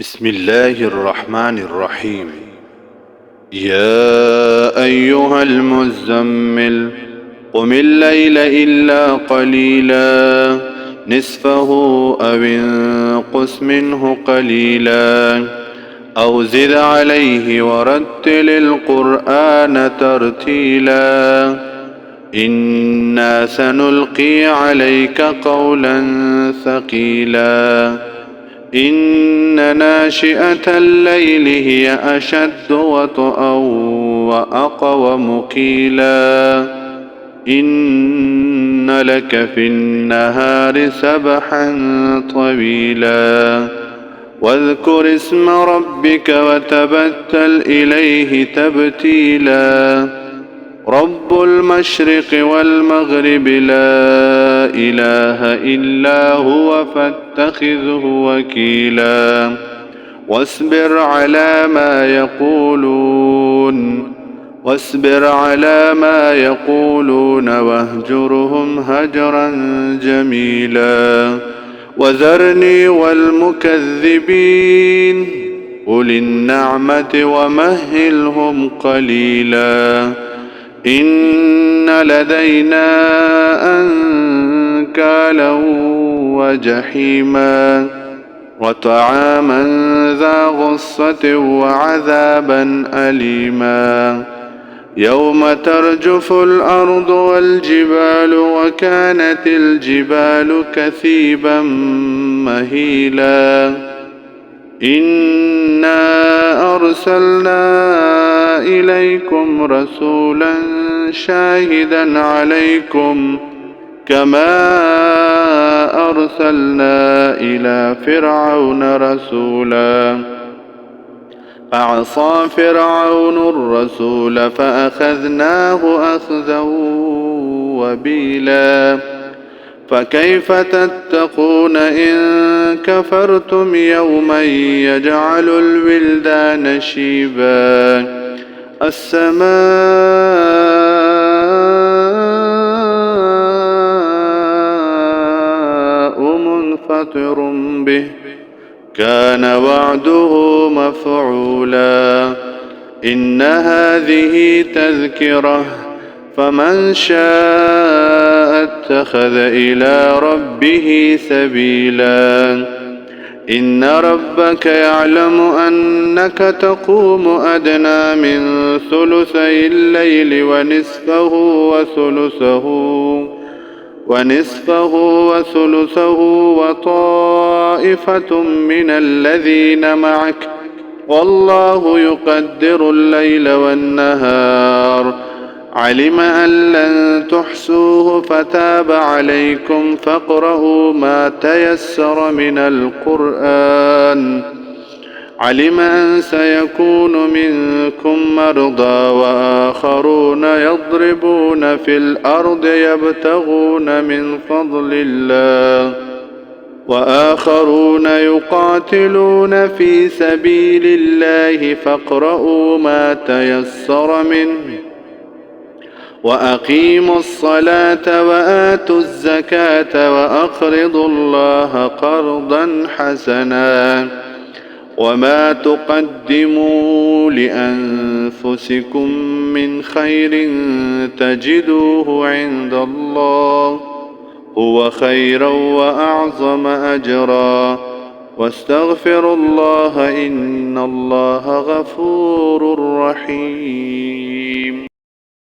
بسم الله الرحمن الرحيم. يا أيها المزمل قم الليل إلا قليلا نصفه أو انقص منه قليلا أو زد عليه ورتل القرآن ترتيلا إنا سنلقي عليك قولا ثقيلا إن ناشئة الليل هي أشد وطئا وأقوم قيلا إن لك في النهار سبحا طويلا واذكر اسم ربك وتبتل إليه تبتيلا رب المشرق والمغرب لا إله إلا هو فاتخذه وكيلا واصبر على ما يقولون واهجرهم هجرا جميلا وذرني والمكذبين أولي النعمة ومهلهم قليلا إن لدينا أنكالا وجحيما وطعاما ذا غصة وعذابا أليما يوم ترجف الأرض والجبال وكانت الجبال كثيبا مهيلا إنا أرسلنا إليكم رسولا شاهدا عليكم كما أرسلنا إلى فرعون رسولا فعصى فرعون الرسول فأخذناه أخذا وبيلا فكيف تتقون إن كفرتم يوما يجعل الولدان شيبا السماء منفطر به كان وعده مفعولا إن هذه تذكرة فمن شاء اتخذ إلى ربه سبيلا إن ربك يعلم أنك تقوم أدنى من ثلثي الليل ونصفه وثلثه وطائفة من الذين معك والله يقدر الليل والنهار علم أن لن تحصوه فتاب عليكم فاقرؤوا ما تيسر من القرآن علم أن سيكون منكم مرضى وآخرون يضربون في الأرض يبتغون من فضل الله وآخرون يقاتلون في سبيل الله فاقرؤوا ما تيسر منه وأقيموا الصلاة وآتوا الزكاة وأقرضوا الله قرضا حسنا وما تقدموا لأنفسكم من خير تجدوه عند الله هو خيرا وأعظم أجرا واستغفروا الله إن الله غفور رحيم.